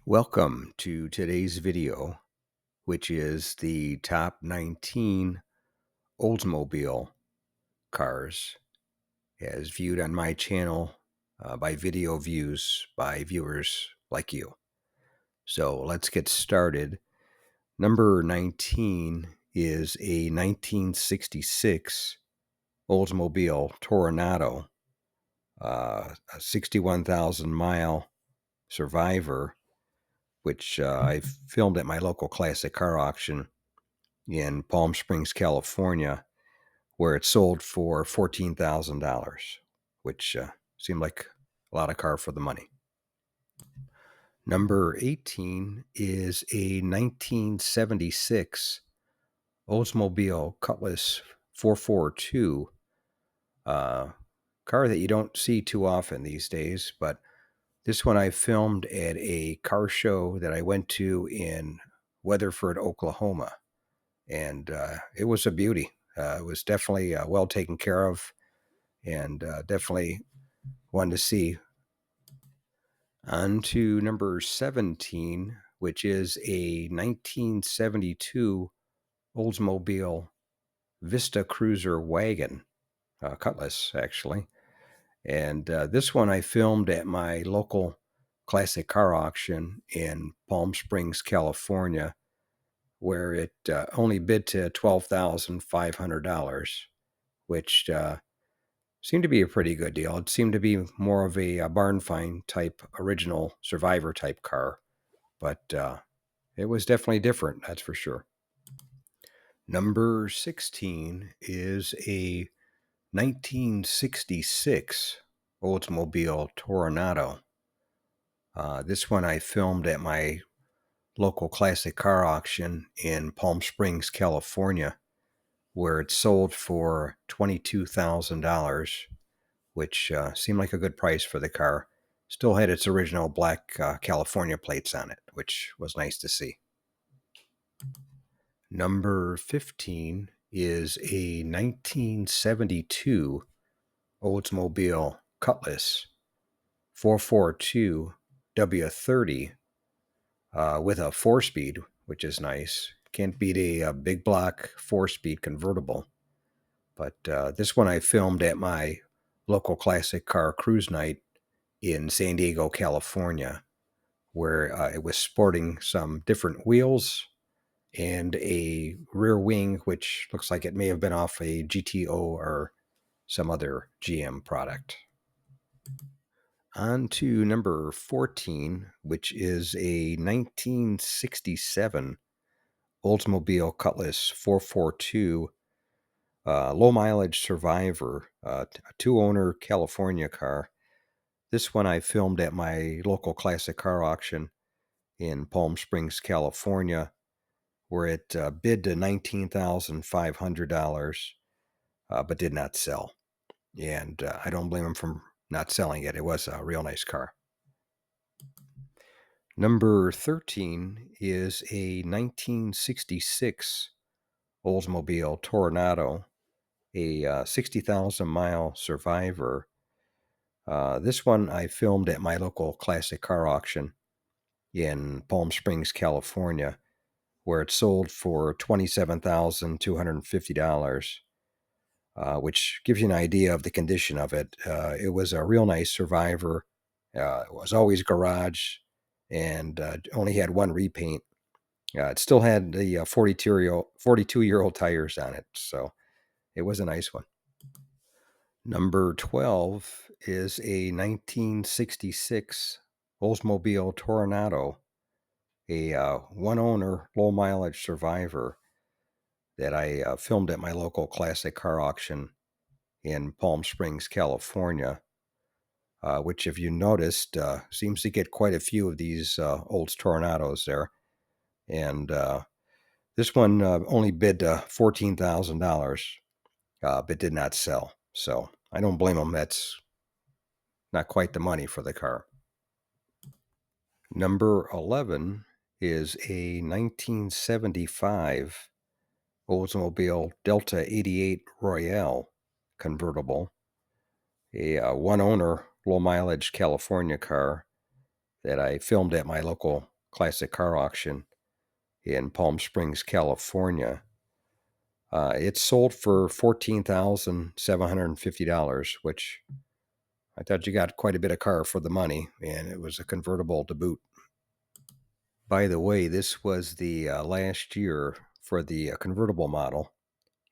Welcome to today's video, which is the top 19 Oldsmobile cars as viewed on my channel by video views by viewers like you. So let's get started. Number 19 is a 1966 Oldsmobile Toronado, a 61,000 mile survivor, which I filmed at my local classic car auction in Palm Springs, California, where it sold for $14,000, which seemed like a lot of car for the money. Number 18 is a 1976 Oldsmobile Cutlass 442, car that you don't see too often these days, but this one I filmed at a car show that I went to in Weatherford, Oklahoma, and it was a beauty. It was definitely well taken care of, and definitely one to see. On to number 17, which is a 1972 Oldsmobile Vista Cruiser wagon, Cutlass actually. And this one I filmed at my local classic car auction in Palm Springs, California, where it only bid to $12,500, which seemed to be a pretty good deal. It seemed to be more of a barn find type, original survivor type car, but it was definitely different, that's for sure. Number 16 is a 1966 Oldsmobile Toronado. This one I filmed at my local classic car auction in Palm Springs, California, where it sold for $22,000, which seemed like a good price for the car. Still had its original black California plates on it, which was nice to see. Number 15 is a 1972 Oldsmobile Cutlass 442 W-30 with a 4-speed, which is nice. Can't beat a big block 4-speed convertible. But this one I filmed at my local classic car cruise night in San Diego, California, where it was sporting some different wheels and a rear wing, which looks like it may have been off a GTO or some other GM product. On to number 14, which is a 1967 Oldsmobile Cutlass 442 low mileage survivor, a two-owner California car. This one I filmed at my local classic car auction in Palm Springs, California, where it bid to $19,500, but did not sell. And I don't blame him for not selling it. It was a real nice car. Number 13 is a 1966 Oldsmobile Toronado, a 60,000 mile survivor. This one I filmed at my local classic car auction in Palm Springs, California, where it sold for $27,250, which gives you an idea of the condition of it. It was a real nice survivor. It was always garage and only had one repaint. It still had the 42-year-old tires on it, so it was a nice one. Number 12 is a 1966 Oldsmobile Toronado, a one-owner, low-mileage survivor that I filmed at my local classic car auction in Palm Springs, California, which, if you noticed, seems to get quite a few of these Olds Toronados there. And this one only bid $14,000, but did not sell. So I don't blame them. That's not quite the money for the car. Number 11 is a 1975 Oldsmobile Delta 88 Royale convertible, a one-owner, low-mileage California car that I filmed at my local classic car auction in Palm Springs, California. It sold for $14,750, which I thought you got quite a bit of car for the money, and it was a convertible to boot. By the way, this was the last year for the convertible model,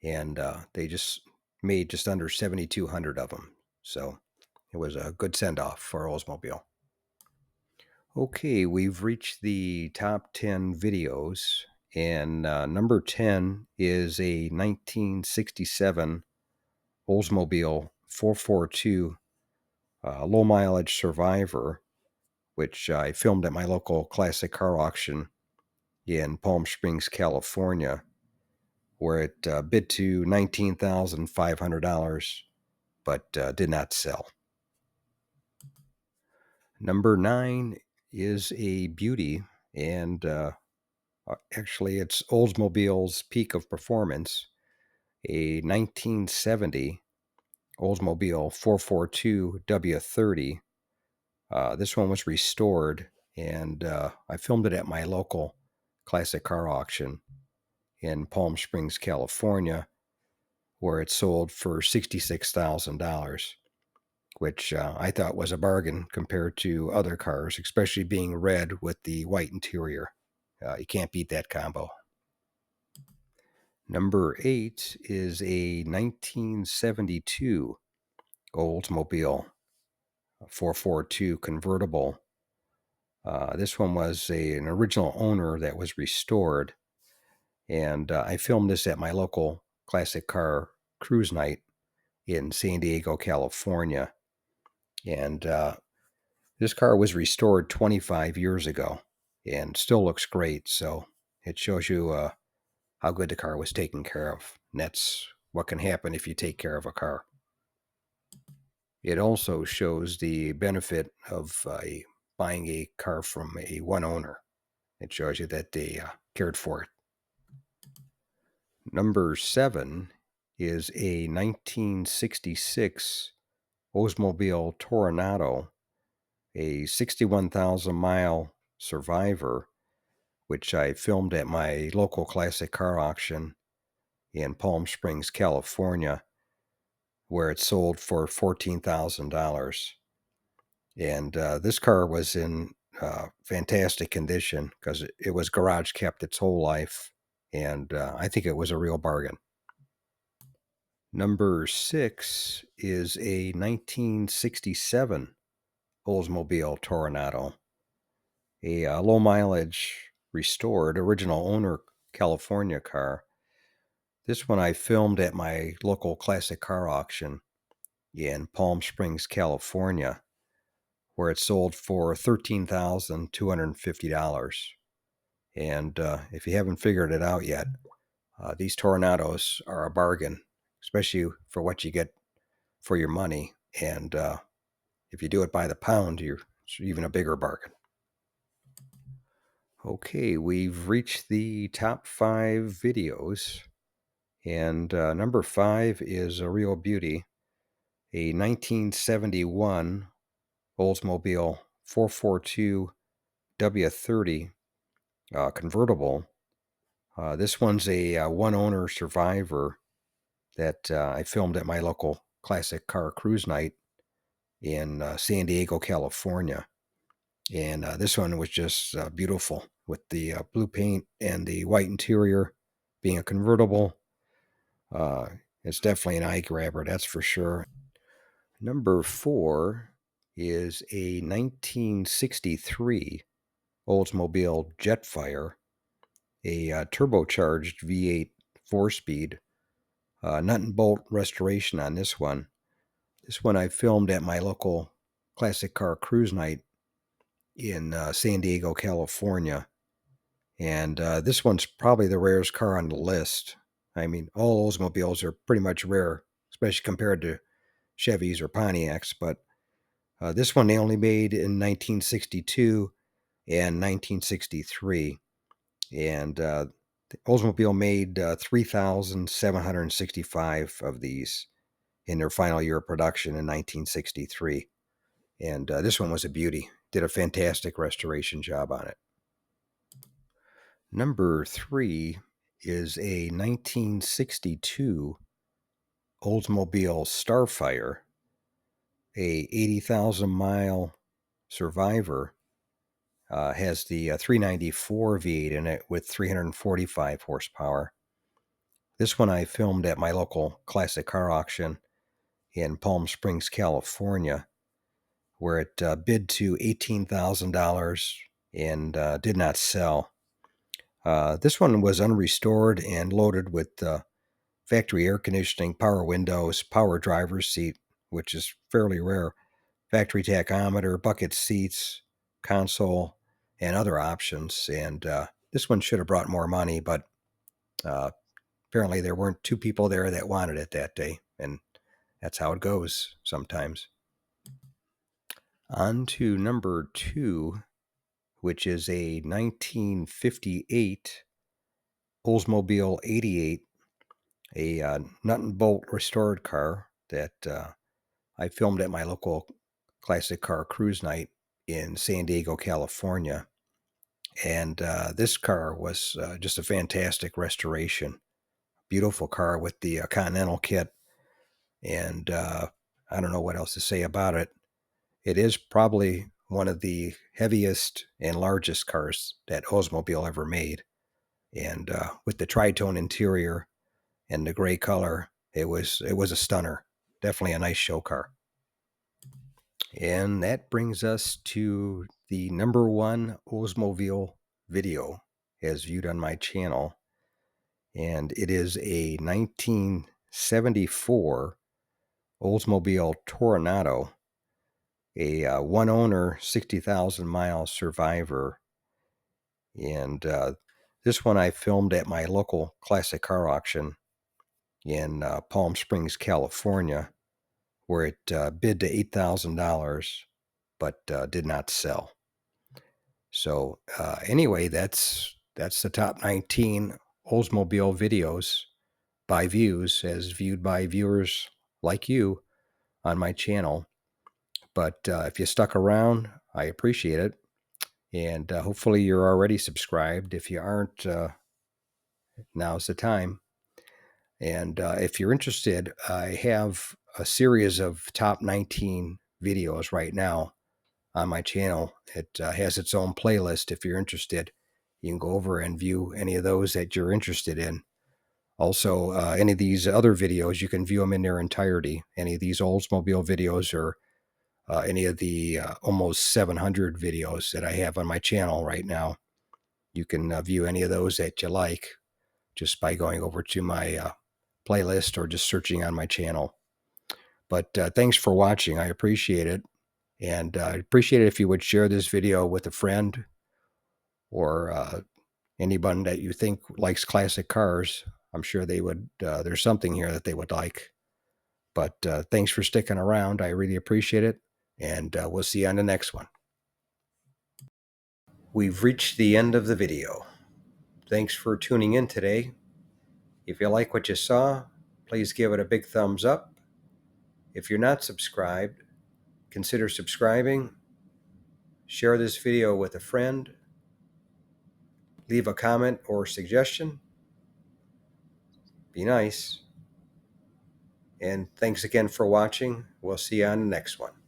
and they just made just under 7,200 of them. So it was a good send off for Oldsmobile. Okay, we've reached the top 10 videos, and number 10 is a 1967 Oldsmobile 442 low mileage Survivor, which I filmed at my local classic car auction in Palm Springs, California, where it bid to $19,500, but did not sell. Number 9 is a beauty, and actually it's Oldsmobile's peak of performance, a 1970 Oldsmobile 442 W-30. This one was restored, and I filmed it at my local classic car auction in Palm Springs, California, where it sold for $66,000, which I thought was a bargain compared to other cars, especially being red with the white interior. You can't beat that combo. Number 8 is a 1972 Oldsmobile 442 convertible. This one was an original owner that was restored, and I filmed this at my local classic car cruise night in San Diego, California. And this car was restored 25 years ago and still looks great. So it shows you how good the car was taken care of. And that's what can happen if you take care of a car. It also shows the benefit of buying a car from a one owner. It shows you that they cared for it. Number 7 is a 1966 Oldsmobile Toronado, a 61,000 mile Survivor, which I filmed at my local classic car auction in Palm Springs, California, where it sold for $14,000. And this car was in fantastic condition because it was garage kept its whole life, and I think it was a real bargain. Number 6 is a 1967 Oldsmobile Toronado, a low mileage restored original owner California car. This one I filmed at my local classic car auction in Palm Springs, California, where it sold for $13,250. And if you haven't figured it out yet, these Tornados are a bargain, especially for what you get for your money. And if you do it by the pound, it's even a bigger bargain. Okay, we've reached the top 5 videos. And number 5 is a real beauty, a 1971 Oldsmobile 442 W30 convertible. This one's a one-owner Survivor that I filmed at my local classic car cruise night in San Diego, California. And this one was just beautiful with the blue paint and the white interior being a convertible. It's definitely an eye grabber, that's for sure. Number 4 is a 1963 Oldsmobile Jetfire, a turbocharged V8 4-speed. Nut and bolt restoration on this one. This one I filmed at my local classic car cruise night in San Diego, California. And this one's probably the rarest car on the list. I mean, all Oldsmobiles are pretty much rare, especially compared to Chevys or Pontiacs. But this one they only made in 1962 and 1963. And Oldsmobile made 3,765 of these in their final year of production in 1963. And this one was a beauty. Did a fantastic restoration job on it. Number 3 is a 1962 Oldsmobile Starfire, a 80,000 mile survivor. Has the 394 V8 in it with 345 horsepower. This one I filmed at my local classic car auction in Palm Springs, California, where it bid to $18,000 and did not sell. This one was unrestored and loaded with factory air conditioning, power windows, power driver's seat, which is fairly rare, factory tachometer, bucket seats, console, and other options. And this one should have brought more money, but apparently there weren't two people there that wanted it that day. And that's how it goes sometimes. On to number 2, which is a 1958 Oldsmobile 88, a nut and bolt restored car that I filmed at my local classic car cruise night in San Diego, California. And this car was just a fantastic restoration. Beautiful car with the Continental kit. And I don't know what else to say about it. It is probably one of the heaviest and largest cars that Oldsmobile ever made. And with the tritone interior and the gray color, it was a stunner. Definitely a nice show car. And that brings us to the number 1 Oldsmobile video as viewed on my channel. And it is a 1974 Oldsmobile Toronado, a one owner, 60,000 mile survivor. And this one I filmed at my local classic car auction in Palm Springs, California, where it bid to $8,000 but did not sell. So anyway, that's the top 19 Oldsmobile videos by views as viewed by viewers like you on my channel. But if you stuck around, I appreciate it. And hopefully you're already subscribed. If you aren't, now's the time. And if you're interested, I have a series of top 19 videos right now on my channel. It has its own playlist. If you're interested, you can go over and view any of those that you're interested in. Also, any of these other videos, you can view them in their entirety. Any of these Oldsmobile videos or any of the almost 700 videos that I have on my channel right now. You can view any of those that you like just by going over to my playlist or just searching on my channel. But thanks for watching. I appreciate it. And I'd appreciate it if you would share this video with a friend or anyone that you think likes classic cars. I'm sure they would. There's something here that they would like. But thanks for sticking around. I really appreciate it. And we'll see you on the next one. We've reached the end of the video. Thanks for tuning in today. If you like what you saw, please give it a big thumbs up. If you're not subscribed, consider subscribing. Share this video with a friend. Leave a comment or suggestion. Be nice. And thanks again for watching. We'll see you on the next one.